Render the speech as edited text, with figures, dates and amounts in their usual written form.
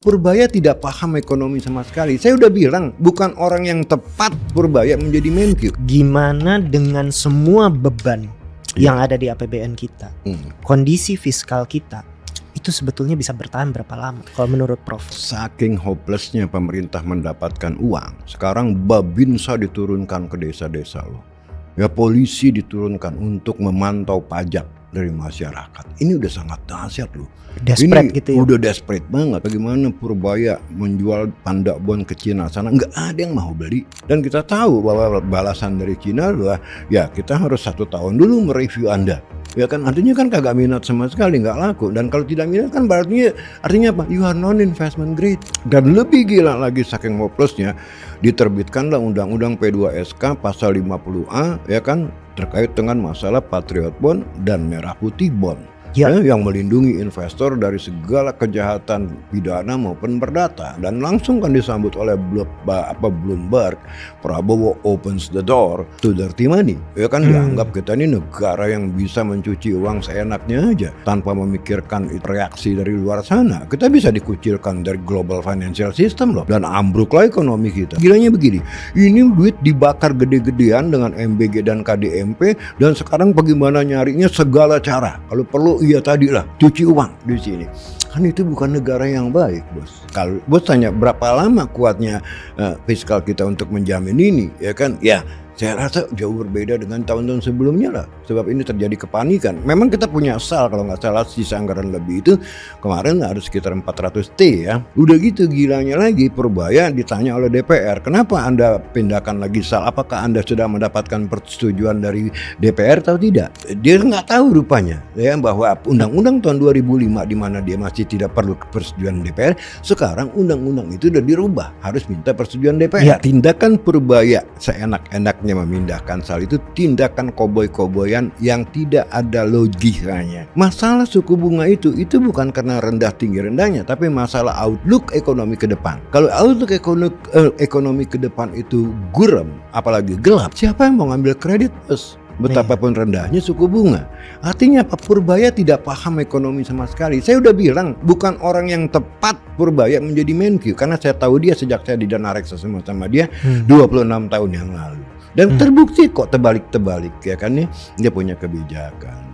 Purbaya tidak paham ekonomi sama sekali. Saya udah bilang, bukan orang yang tepat Purbaya menjadi Menkyu. Gimana dengan semua beban yang ada di APBN kita, kondisi fiskal kita, itu sebetulnya bisa bertahan berapa lama kalau menurut Prof? Saking hopelessnya pemerintah mendapatkan uang, sekarang Babinsa diturunkan ke desa-desa loh. Ya, polisi diturunkan untuk memantau pajak dari masyarakat. Ini udah sangat dahsyat loh. Desperate ini gitu ya? Udah desperate banget. Bagaimana Purbaya menjual panda bon ke Cina sana, nggak ada yang mau beli. Dan kita tahu bahwa balasan dari Cina adalah, ya kita harus 1 tahun dulu mereview Anda. Ya kan, artinya kan kagak minat sama sekali, nggak laku. Dan kalau tidak minat kan berarti artinya apa? You are non-investment grade. Dan lebih gila lagi saking hopelessnya, diterbitkanlah Undang-Undang P2SK pasal 50A, ya kan, terkait dengan masalah Patriot Bond dan Merah Putih Bond. Ya. Yang melindungi investor dari segala kejahatan pidana maupun perdata. Dan langsung kan disambut oleh Bloomberg, Prabowo opens the door to dirty money. Ya kan, dianggap kita ini negara yang bisa mencuci uang seenaknya aja tanpa memikirkan reaksi dari luar sana. Kita bisa dikucilkan dari global financial system loh, dan ambruklah ekonomi kita. Gilanya begini, ini duit dibakar gede-gedean dengan MBG dan KDMP, dan sekarang bagaimana nyarinya segala cara. Kalau perlu iya tadi lah, cuci uang di sini. Kan itu bukan negara yang baik, bos. Kalau bos tanya berapa lama kuatnya fiskal kita untuk menjamin ini, ya kan? Ya, saya rasa jauh berbeda dengan tahun-tahun sebelumnya lah. Sebab ini terjadi kepanikan. Memang kita punya SAL, kalau nggak salah sisa anggaran lebih itu kemarin harus sekitar 400 T ya. Udah gitu gilanya lagi, Purbaya ditanya oleh DPR, kenapa Anda pindahkan lagi SAL? Apakah Anda sudah mendapatkan persetujuan dari DPR atau tidak? Dia nggak tahu rupanya ya, bahwa undang-undang tahun 2005 di mana dia masih tidak perlu persetujuan DPR, sekarang undang-undang itu udah dirubah, harus minta persetujuan DPR. Ya. Tindakan Purbaya seenak-enaknya memindahkan SAL itu tindakan koboi-koboyan yang tidak ada logikanya. Masalah suku bunga itu bukan karena rendah tinggi rendahnya, tapi masalah outlook ekonomi ke depan. Kalau outlook ekonomi ke depan itu guram, apalagi gelap, siapa yang mau ngambil kredit, bos? Betapapun rendahnya suku bunga. Artinya Pak Purbaya tidak paham ekonomi sama sekali. Saya udah bilang, bukan orang yang tepat Purbaya menjadi Menkyu, karena saya tahu dia sejak saya di Dana Reksa sama dia 26 tahun yang lalu. Dan terbukti kok terbalik-terbalik ya kan, dia punya kebijakan.